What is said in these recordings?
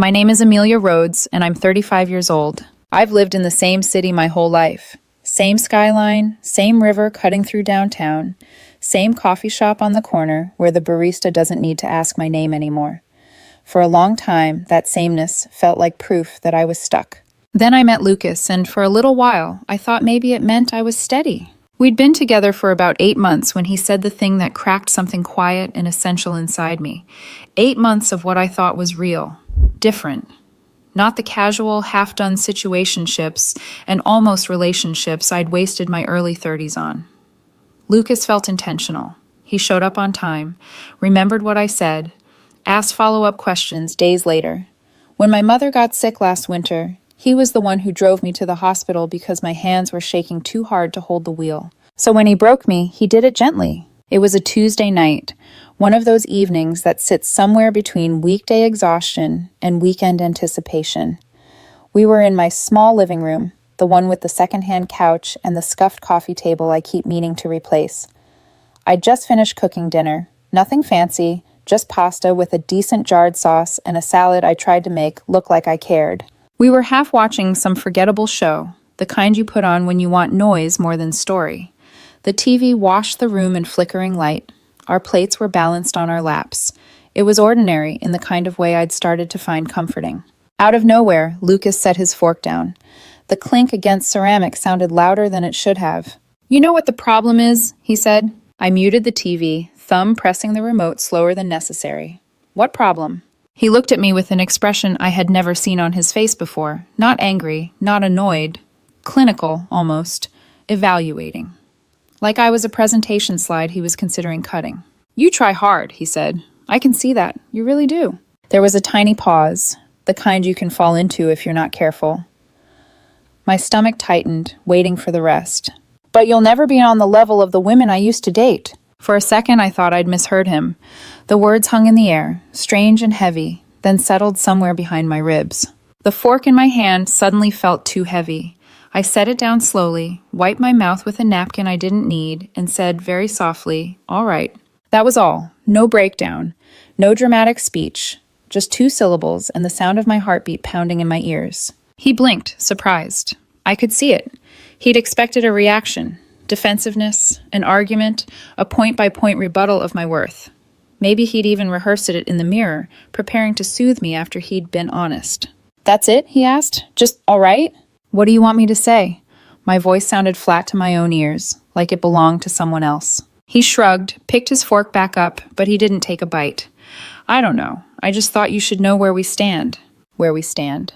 My name is Amelia Rhodes, and I'm 35 years old. I've lived in the same city my whole life. Same skyline, same river cutting through downtown, same coffee shop on the corner where the barista doesn't need to ask my name anymore. For a long time, that sameness felt like proof that I was stuck. Then I met Lucas, and for a little while, I thought maybe it meant I was steady. We'd been together for about 8 months when he said the thing that cracked something quiet and essential inside me. 8 months of what I thought was real, different. Not the casual, half-done situationships and almost relationships I'd wasted my early 30s on. Lucas felt intentional. He showed up on time, remembered what I said, asked follow-up questions days later. When my mother got sick last winter, he was the one who drove me to the hospital because my hands were shaking too hard to hold the wheel. So when he broke me, he did it gently. It was a Tuesday night, one of those evenings that sits somewhere between weekday exhaustion and weekend anticipation. We were in my small living room, the one with the secondhand couch and the scuffed coffee table I keep meaning to replace. I'd just finished cooking dinner, nothing fancy, just pasta with a decent jarred sauce and a salad I tried to make look like I cared. We were half watching some forgettable show, the kind you put on when you want noise more than story. The TV washed the room in flickering light. Our plates were balanced on our laps. It was ordinary in the kind of way I'd started to find comforting. Out of nowhere, Lucas set his fork down. The clink against ceramic sounded louder than it should have. "You know what the problem is?" he said. I muted the TV, thumb pressing the remote slower than necessary. "What problem?" He looked at me with an expression I had never seen on his face before. Not angry, not annoyed. Clinical, almost. Evaluating. Like I was a presentation slide he was considering cutting. "You try hard," he said. "I can see that. You really do." There was a tiny pause, the kind you can fall into if you're not careful. My stomach tightened, waiting for the rest. "But you'll never be on the level of the women I used to date." For a second, I thought I'd misheard him. The words hung in the air, strange and heavy, then settled somewhere behind my ribs. The fork in my hand suddenly felt too heavy. I set it down slowly, wiped my mouth with a napkin I didn't need, and said very softly, "All right." That was all. No breakdown. No dramatic speech. Just 2 syllables and the sound of my heartbeat pounding in my ears. He blinked, surprised. I could see it. He'd expected a reaction. Defensiveness, an argument, a point-by-point rebuttal of my worth. Maybe he'd even rehearsed it in the mirror, preparing to soothe me after he'd been honest. "That's it?" he asked. "Just all right?" "What do you want me to say?" My voice sounded flat to my own ears, like it belonged to someone else. He shrugged, picked his fork back up, but he didn't take a bite. "I don't know. I just thought you should know where we stand." Where we stand.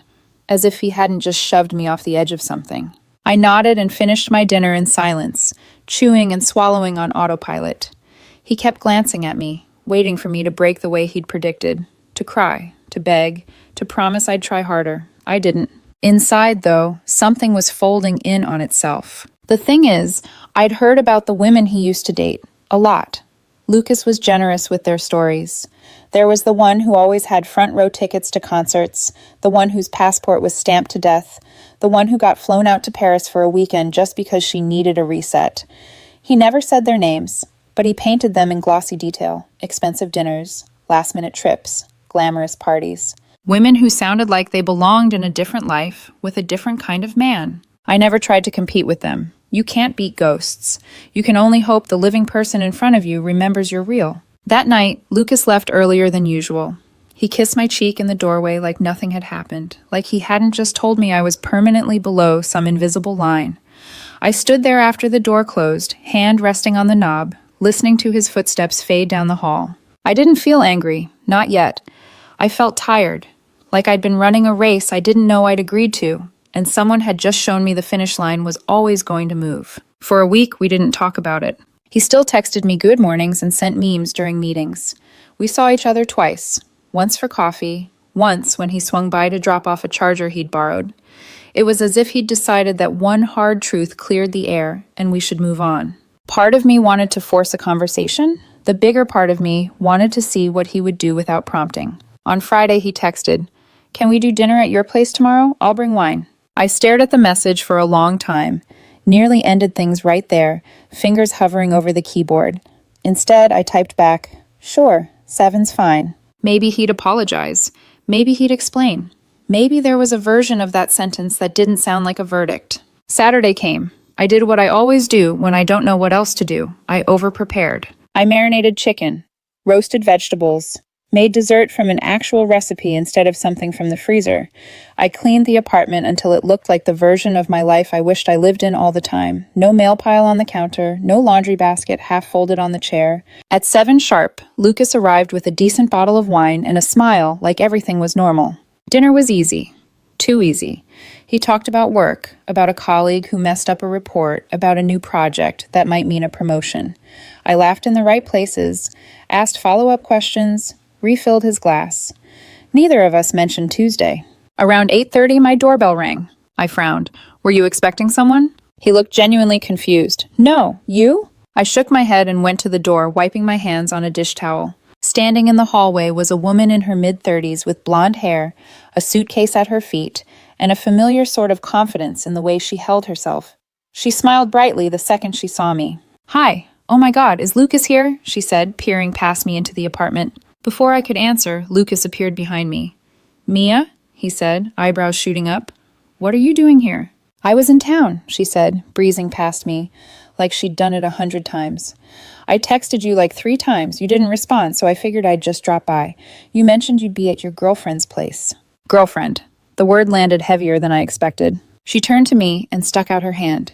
As if he hadn't just shoved me off the edge of something. I nodded and finished my dinner in silence, chewing and swallowing on autopilot. He kept glancing at me, waiting for me to break the way he'd predicted, to cry, to beg, to promise I'd try harder. I didn't. Inside, though, something was folding in on itself. The thing is, I'd heard about the women he used to date. A lot. Lucas was generous with their stories. There was the one who always had front row tickets to concerts, the one whose passport was stamped to death, the one who got flown out to Paris for a weekend just because she needed a reset. He never said their names, but he painted them in glossy detail. Expensive dinners, last-minute trips, glamorous parties. Women who sounded like they belonged in a different life with a different kind of man. I never tried to compete with them. You can't beat ghosts. You can only hope the living person in front of you remembers you're real. That night, Lucas left earlier than usual. He kissed my cheek in the doorway like nothing had happened, like he hadn't just told me I was permanently below some invisible line. I stood there after the door closed, hand resting on the knob, listening to his footsteps fade down the hall. I didn't feel angry, not yet. I felt tired, like I'd been running a race I didn't know I'd agreed to, and someone had just shown me the finish line was always going to move. For a week, we didn't talk about it. He still texted me good mornings and sent memes during meetings. We saw each other twice, once for coffee, once when he swung by to drop off a charger he'd borrowed. It was as if he'd decided that one hard truth cleared the air and we should move on. Part of me wanted to force a conversation. The bigger part of me wanted to see what he would do without prompting. On Friday, he texted, "Can we do dinner at your place tomorrow? I'll bring wine." I stared at the message for a long time, nearly ended things right there, fingers hovering over the keyboard. Instead, I typed back, "Sure, 7's fine." Maybe he'd apologize. Maybe he'd explain. Maybe there was a version of that sentence that didn't sound like a verdict. Saturday came. I did what I always do when I don't know what else to do. I over-prepared. I marinated chicken, roasted vegetables, made dessert from an actual recipe instead of something from the freezer. I cleaned the apartment until it looked like the version of my life I wished I lived in all the time. No mail pile on the counter, no laundry basket half folded on the chair. At 7 sharp, Lucas arrived with a decent bottle of wine and a smile like everything was normal. Dinner was easy. Too easy. He talked about work, about a colleague who messed up a report, about a new project that might mean a promotion. I laughed in the right places, asked follow-up questions, refilled his glass. Neither of us mentioned Tuesday. Around 8:30, my doorbell rang. I frowned. Were you expecting someone? He looked genuinely confused. No, you? I shook my head and went to the door, wiping my hands on a dish towel. Standing in the hallway was a woman in her mid-30s with blonde hair, a suitcase at her feet, and a familiar sort of confidence in the way she held herself. She smiled brightly the second she saw me. Hi. Oh my God, is Lucas here? She said, peering past me into the apartment. Before I could answer, Lucas appeared behind me. Mia? He said, eyebrows shooting up. What are you doing here? I was in town, she said, breezing past me, like she'd done it 100 times. I texted you like 3 times. You didn't respond, so I figured I'd just drop by. You mentioned you'd be at your girlfriend's place. Girlfriend. The word landed heavier than I expected. She turned to me and stuck out her hand.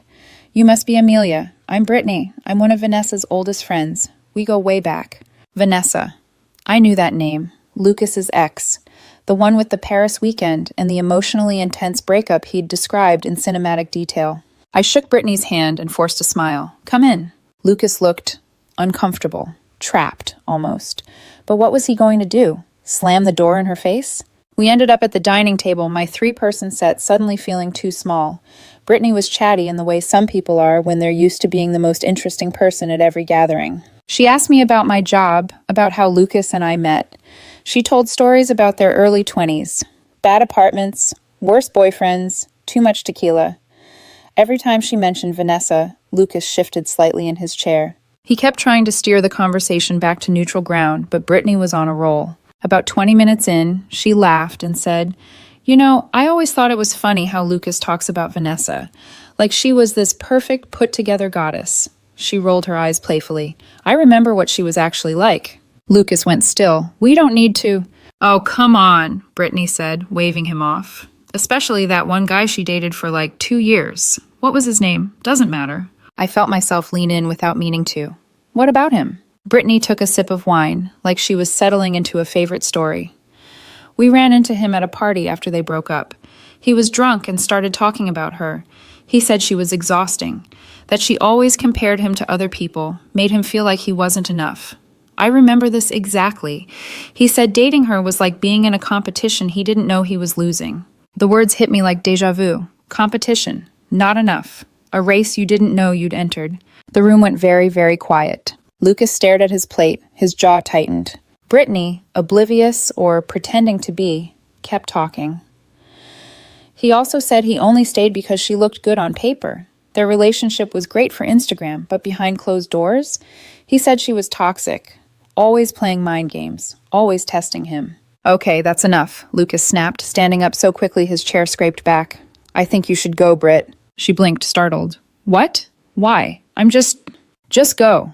You must be Amelia. I'm Brittany. I'm one of Vanessa's oldest friends. We go way back. Vanessa. I knew that name. Lucas's ex. The one with the Paris weekend and the emotionally intense breakup he'd described in cinematic detail. I shook Brittany's hand and forced a smile. Come in. Lucas looked uncomfortable, trapped, almost. But what was he going to do? Slam the door in her face? We ended up at the dining table, my 3-person set suddenly feeling too small. Brittany was chatty in the way some people are when they're used to being the most interesting person at every gathering. She asked me about my job, about how Lucas and I met. She told stories about their early 20s. Bad apartments, worse boyfriends, too much tequila. Every time she mentioned Vanessa, Lucas shifted slightly in his chair. He kept trying to steer the conversation back to neutral ground, but Brittany was on a roll. About 20 minutes in, she laughed and said, You know, I always thought it was funny how Lucas talks about Vanessa, like she was this perfect, put-together goddess. She rolled her eyes playfully. I remember what she was actually like. Lucas went still. We don't need to... Oh, come on, Brittany said, waving him off. Especially that one guy she dated for like 2 years. What was his name? Doesn't matter. I felt myself lean in without meaning to. What about him? Brittany took a sip of wine, like she was settling into a favorite story. We ran into him at a party after they broke up. He was drunk and started talking about her. He said she was exhausting, that she always compared him to other people, made him feel like he wasn't enough. I remember this exactly. He said dating her was like being in a competition he didn't know he was losing. The words hit me like déjà vu. Competition. Not enough. A race you didn't know you'd entered. The room went very, very quiet. Lucas stared at his plate, his jaw tightened. Brittany, oblivious or pretending to be, kept talking. He also said he only stayed because she looked good on paper. Their relationship was great for Instagram, but behind closed doors, he said she was toxic, always playing mind games, always testing him. Okay, that's enough, Lucas snapped, standing up so quickly his chair scraped back. I think you should go, Britt. She blinked, startled. What? Why? Just go.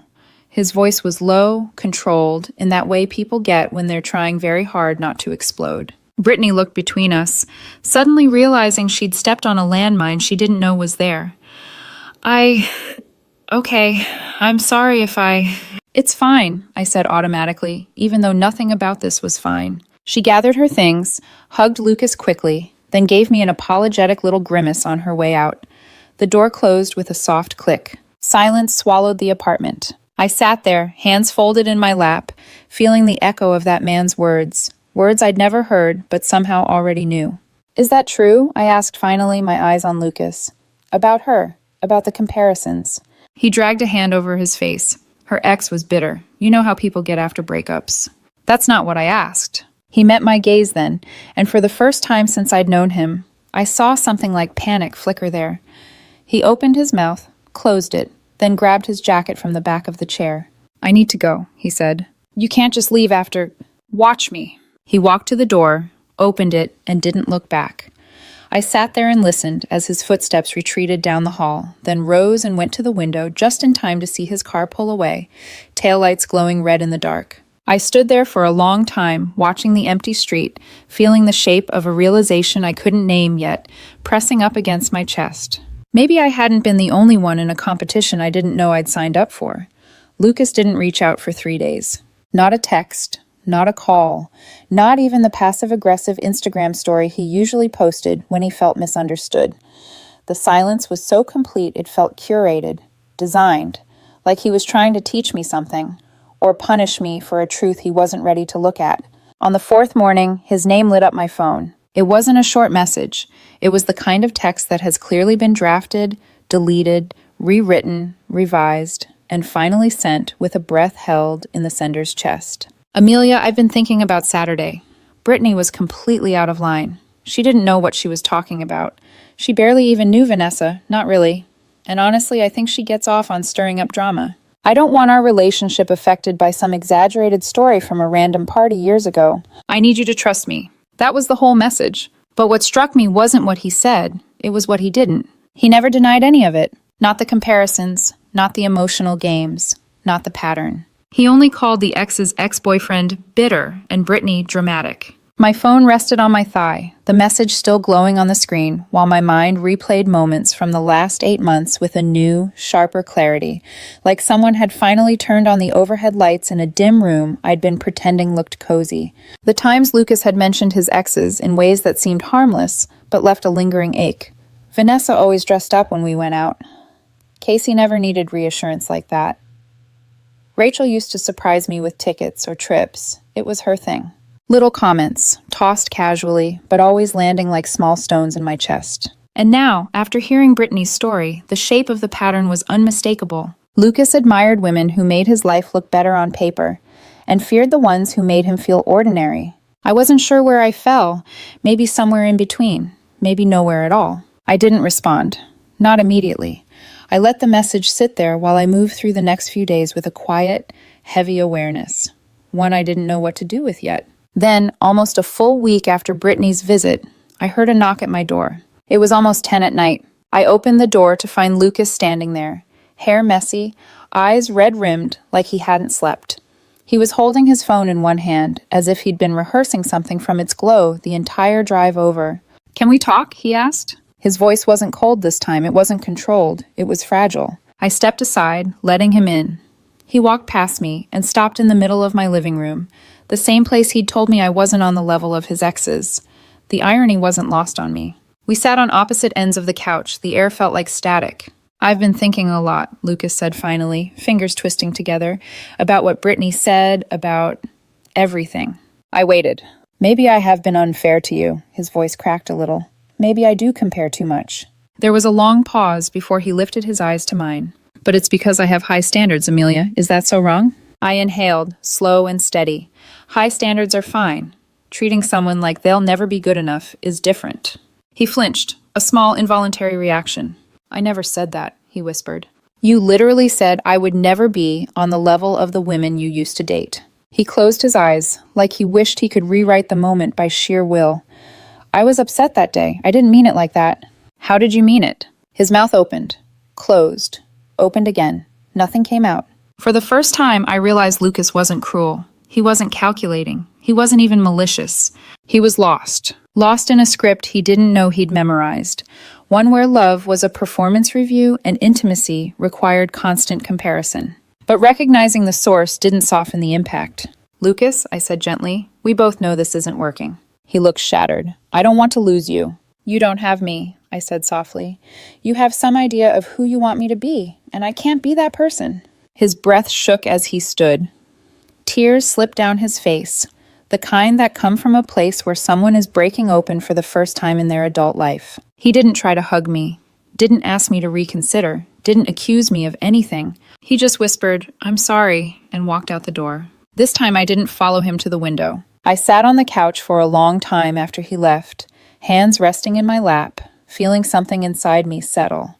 His voice was low, controlled, in that way people get when they're trying very hard not to explode. Brittany looked between us, suddenly realizing she'd stepped on a landmine she didn't know was there. Okay, I'm sorry if I... It's fine, I said automatically, even though nothing about this was fine. She gathered her things, hugged Lucas quickly, then gave me an apologetic little grimace on her way out. The door closed with a soft click. Silence swallowed the apartment. I sat there, hands folded in my lap, feeling the echo of that man's words. Words I'd never heard, but somehow already knew. Is that true? I asked finally, my eyes on Lucas. About her. About the comparisons. He dragged a hand over his face. Her ex was bitter. You know how people get after breakups. That's not what I asked. He met my gaze then, and for the first time since I'd known him, I saw something like panic flicker there. He opened his mouth, closed it, then grabbed his jacket from the back of the chair. I need to go, he said. You can't just leave after... Watch me. He walked to the door, opened it, and didn't look back. I sat there and listened as his footsteps retreated down the hall, then rose and went to the window just in time to see his car pull away, taillights glowing red in the dark. I stood there for a long time, watching the empty street, feeling the shape of a realization I couldn't name yet, pressing up against my chest. Maybe I hadn't been the only one in a competition I didn't know I'd signed up for. Lucas didn't reach out for 3 days. Not a text, not a call, not even the passive-aggressive Instagram story he usually posted when he felt misunderstood. The silence was so complete it felt curated, designed, like he was trying to teach me something, or punish me for a truth he wasn't ready to look at. On the 4th morning, his name lit up my phone. It wasn't a short message. It was the kind of text that has clearly been drafted, deleted, rewritten, revised, and finally sent with a breath held in the sender's chest. Amelia, I've been thinking about Saturday. Brittany was completely out of line. She didn't know what she was talking about. She barely even knew Vanessa, not really. And honestly, I think she gets off on stirring up drama. I don't want our relationship affected by some exaggerated story from a random party years ago. I need you to trust me. That was the whole message. But what struck me wasn't what he said, it was what he didn't. He never denied any of it. Not the comparisons, not the emotional games, not the pattern. He only called the ex's ex-boyfriend bitter and Brittany dramatic. My phone rested on my thigh, the message still glowing on the screen, while my mind replayed moments from the last 8 months with a new, sharper clarity, like someone had finally turned on the overhead lights in a dim room I'd been pretending looked cozy. The times Lucas had mentioned his exes in ways that seemed harmless, but left a lingering ache. Vanessa always dressed up when we went out. Casey never needed reassurance like that. Rachel used to surprise me with tickets or trips. It was her thing. Little comments, tossed casually, but always landing like small stones in my chest. And now, after hearing Brittany's story, the shape of the pattern was unmistakable. Lucas admired women who made his life look better on paper, and feared the ones who made him feel ordinary. I wasn't sure where I fell, maybe somewhere in between, maybe nowhere at all. I didn't respond. Not immediately. I let the message sit there while I moved through the next few days with a quiet, heavy awareness. One I didn't know what to do with yet. Then, almost a full week after Brittany's visit, I heard a knock at my door. It was almost 10 at night. I opened the door to find Lucas standing there, hair messy, eyes red-rimmed like he hadn't slept. He was holding his phone in one hand, as if he'd been rehearsing something from its glow the entire drive over. "Can we talk?" he asked. His voice wasn't cold this time, it wasn't controlled, it was fragile. I stepped aside, letting him in. He walked past me and stopped in the middle of my living room, the same place he'd told me I wasn't on the level of his exes. The irony wasn't lost on me. We sat on opposite ends of the couch, the air felt like static. "I've been thinking a lot," Lucas said finally, fingers twisting together, about what Brittany said, about everything. I waited. "Maybe I have been unfair to you," his voice cracked a little. "Maybe I do compare too much." There was a long pause before he lifted his eyes to mine. "But it's because I have high standards, Amelia. Is that so wrong?" I inhaled, slow and steady. High standards are fine. Treating someone like they'll never be good enough is different. He flinched, a small involuntary reaction. "I never said that," he whispered. "You literally said I would never be on the level of the women you used to date." He closed his eyes, like he wished he could rewrite the moment by sheer will. "I was upset that day. I didn't mean it like that." "How did you mean it?" His mouth opened, closed, opened again. Nothing came out. For the first time, I realized Lucas wasn't cruel. He wasn't calculating. He wasn't even malicious. He was lost. Lost in a script he didn't know he'd memorized. One where love was a performance review and intimacy required constant comparison. But recognizing the source didn't soften the impact. "Lucas," I said gently, "we both know this isn't working." He looked shattered. "I don't want to lose you." "You don't have me," I said softly. "You have some idea of who you want me to be, and I can't be that person." His breath shook as he stood. Tears slipped down his face, the kind that come from a place where someone is breaking open for the first time in their adult life. He didn't try to hug me, didn't ask me to reconsider, didn't accuse me of anything. He just whispered, "I'm sorry," and walked out the door. This time I didn't follow him to the window. I sat on the couch for a long time after he left, hands resting in my lap, feeling something inside me settle.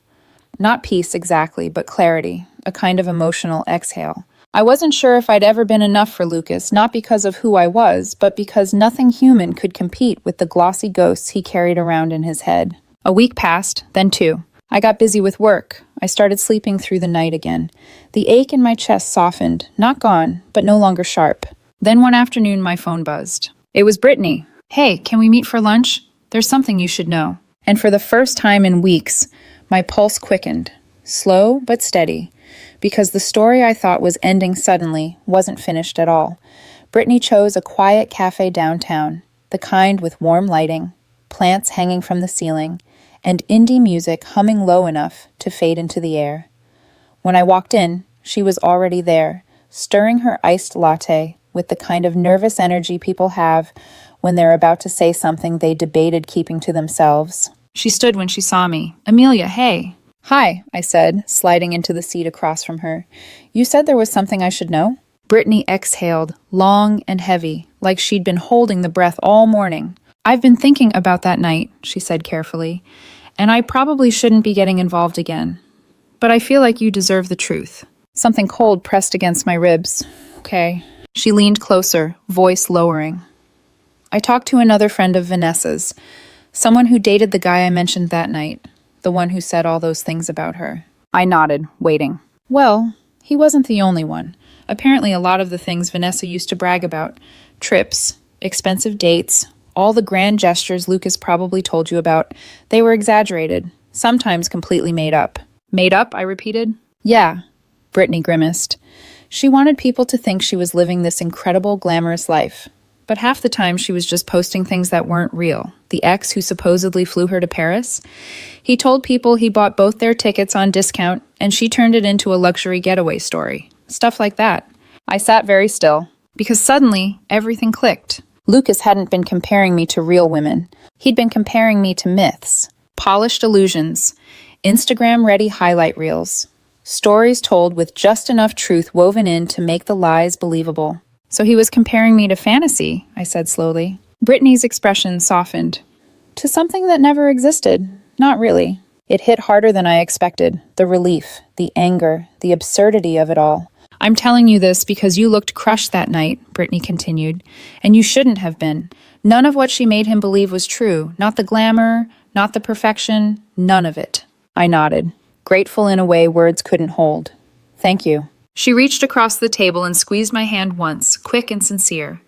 Not peace exactly, but clarity, a kind of emotional exhale. I wasn't sure if I'd ever been enough for Lucas, not because of who I was, but because nothing human could compete with the glossy ghosts he carried around in his head. A week passed, then two. I got busy with work. I started sleeping through the night again. The ache in my chest softened, not gone, but no longer sharp. Then one afternoon, my phone buzzed. It was Brittany. "Hey, can we meet for lunch? There's something you should know." And for the first time in weeks, my pulse quickened, slow but steady, because the story I thought was ending suddenly wasn't finished at all. Brittany chose a quiet cafe downtown, the kind with warm lighting, plants hanging from the ceiling, and indie music humming low enough to fade into the air. When I walked in, she was already there, stirring her iced latte with the kind of nervous energy people have when they're about to say something they debated keeping to themselves. She stood when she saw me. "Amelia, hey." "Hi," I said, sliding into the seat across from her. "You said there was something I should know?" Brittany exhaled, long and heavy, like she'd been holding the breath all morning. "I've been thinking about that night," she said carefully, "and I probably shouldn't be getting involved again. But I feel like you deserve the truth." Something cold pressed against my ribs. "Okay." She leaned closer, voice lowering. "I talked to another friend of Vanessa's, someone who dated the guy I mentioned that night, the one who said all those things about her." I nodded, waiting. "Well, he wasn't the only one. Apparently a lot of the things Vanessa used to brag about, trips, expensive dates, all the grand gestures Lucas probably told you about, they were exaggerated, sometimes completely made up." "Made up?" I repeated. "Yeah," Brittany grimaced. She wanted people to think she was living this incredible, glamorous life. But half the time she was just posting things that weren't real. The ex who supposedly flew her to Paris? He told people he bought both their tickets on discount, and she turned it into a luxury getaway story. Stuff like that. I sat very still, because suddenly everything clicked. Lucas hadn't been comparing me to real women. He'd been comparing me to myths, polished illusions, Instagram-ready highlight reels, stories told with just enough truth woven in to make the lies believable. "So he was comparing me to fantasy," I said slowly. Brittany's expression softened. "To something that never existed. Not really." It hit harder than I expected. The relief, the anger, the absurdity of it all. "I'm telling you this because you looked crushed that night," Brittany continued, "and you shouldn't have been. None of what she made him believe was true. Not the glamour, not the perfection, none of it." I nodded, grateful in a way words couldn't hold. "Thank you." She reached across the table and squeezed my hand once, quick and sincere.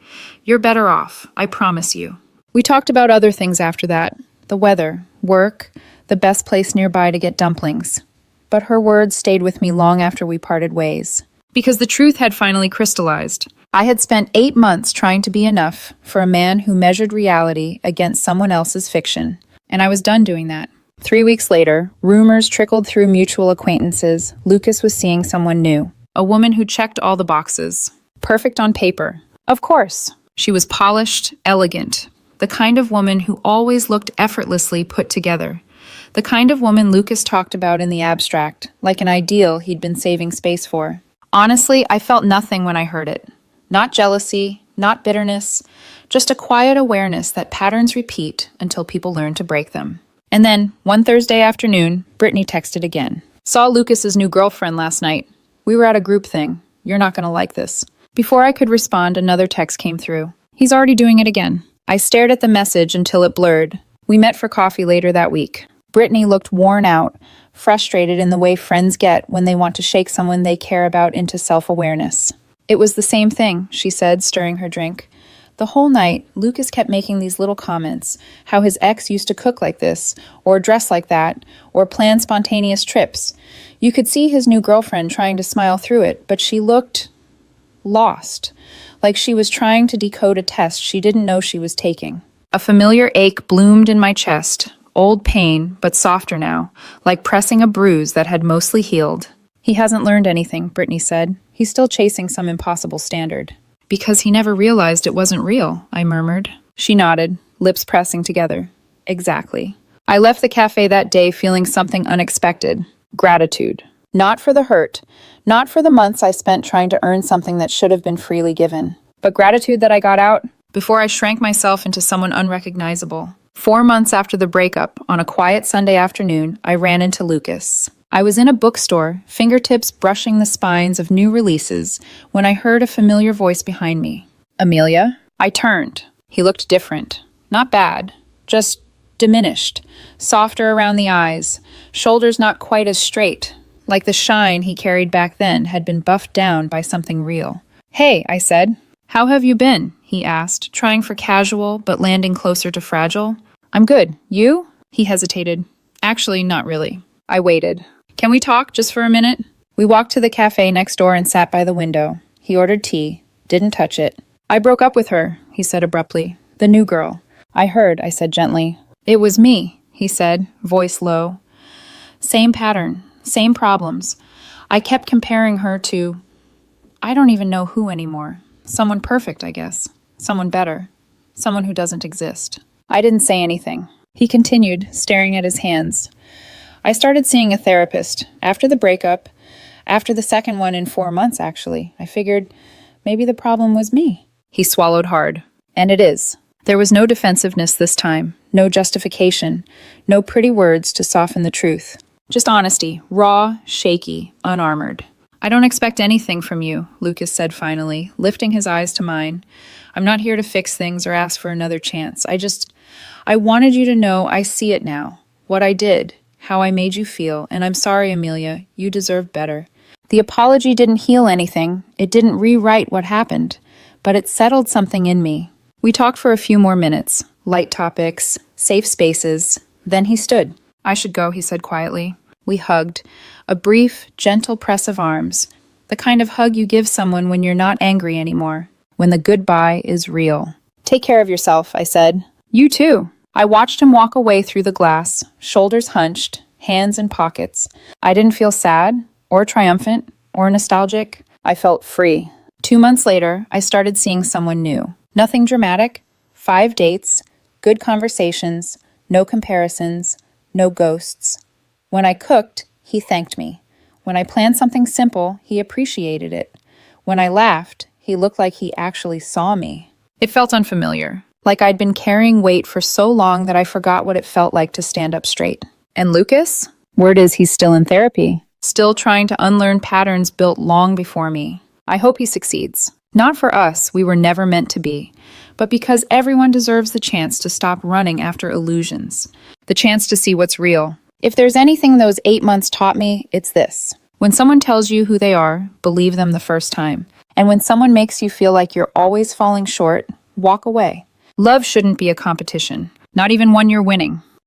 "You're better off, I promise you." We talked about other things after that. The weather, work, the best place nearby to get dumplings. But her words stayed with me long after we parted ways. Because the truth had finally crystallized. I had spent 8 months trying to be enough for a man who measured reality against someone else's fiction. And I was done doing that. 3 weeks later, rumors trickled through mutual acquaintances. Lucas was seeing someone new. A woman who checked all the boxes. Perfect on paper. Of course. She was polished, elegant. The kind of woman who always looked effortlessly put together. The kind of woman Lucas talked about in the abstract, like an ideal he'd been saving space for. Honestly, I felt nothing when I heard it. Not jealousy, not bitterness, just a quiet awareness that patterns repeat until people learn to break them. And then, one Thursday afternoon, Brittany texted again. "Saw Lucas's new girlfriend last night. We were at a group thing. You're not going to like this." Before I could respond, another text came through. "He's already doing it again." I stared at the message until it blurred. We met for coffee later that week. Brittany looked worn out, frustrated in the way friends get when they want to shake someone they care about into self-awareness. "It was the same thing," she said, stirring her drink. "The whole night, Lucas kept making these little comments, how his ex used to cook like this, or dress like that, or plan spontaneous trips. You could see his new girlfriend trying to smile through it, but she looked lost, like she was trying to decode a test she didn't know she was taking." A familiar ache bloomed in my chest, old pain, but softer now, like pressing a bruise that had mostly healed. "He hasn't learned anything," Brittany said. "He's still chasing some impossible standard." "Because he never realized it wasn't real," I murmured. She nodded, lips pressing together. "Exactly." I left the cafe that day feeling something unexpected. Gratitude. Not for the hurt, not for the months I spent trying to earn something that should have been freely given, but gratitude that I got out before I shrank myself into someone unrecognizable. 4 months after the breakup, on a quiet Sunday afternoon, I ran into Lucas. I was in a bookstore, fingertips brushing the spines of new releases, when I heard a familiar voice behind me. Amelia? I turned. He looked different. Not bad, just diminished, softer around the eyes, shoulders not quite as straight, like the shine he carried back then had been buffed down by something real. Hey, I said. How have you been? He asked, trying for casual but landing closer to fragile. I'm good. You? He hesitated. Actually, not really. I waited. Can we talk just for a minute? We walked to the cafe next door and sat by the window. He ordered tea, didn't touch it. I broke up with her, he said abruptly. The new girl. I heard, I said gently. It was me, he said, voice low. Same pattern, same problems. I kept comparing her to, I don't even know who anymore. Someone perfect, I guess. Someone better. Someone who doesn't exist. I didn't say anything. He continued, staring at his hands. I started seeing a therapist. After the breakup, after the second one in 4 months, actually, I figured maybe the problem was me. He swallowed hard. And it is. There was no defensiveness this time, no justification, no pretty words to soften the truth. Just honesty, raw, shaky, unarmored. I don't expect anything from you, Lucas said finally, lifting his eyes to mine. I'm not here to fix things or ask for another chance. I wanted you to know I see it now. What I did, how I made you feel, and I'm sorry, Amelia, you deserve better. The apology didn't heal anything. It didn't rewrite what happened, but it settled something in me. We talked for a few more minutes, light topics, safe spaces. Then he stood. I should go, he said quietly. We hugged, a brief, gentle press of arms, the kind of hug you give someone when you're not angry anymore, when the goodbye is real. Take care of yourself, I said. You too. I watched him walk away through the glass, shoulders hunched, hands in pockets. I didn't feel sad, or triumphant, or nostalgic. I felt free. 2 months later, I started seeing someone new. Nothing dramatic. 5 dates, good conversations, no comparisons, no ghosts. When I cooked, he thanked me. When I planned something simple, he appreciated it. When I laughed, he looked like he actually saw me. It felt unfamiliar, like I'd been carrying weight for so long that I forgot what it felt like to stand up straight. And Lucas? Word is he's still in therapy, still trying to unlearn patterns built long before me. I hope he succeeds. Not for us, we were never meant to be, but because everyone deserves the chance to stop running after illusions, the chance to see what's real. If there's anything those 8 months taught me, it's this. When someone tells you who they are, believe them the first time. And when someone makes you feel like you're always falling short, walk away. Love shouldn't be a competition, not even one you're winning.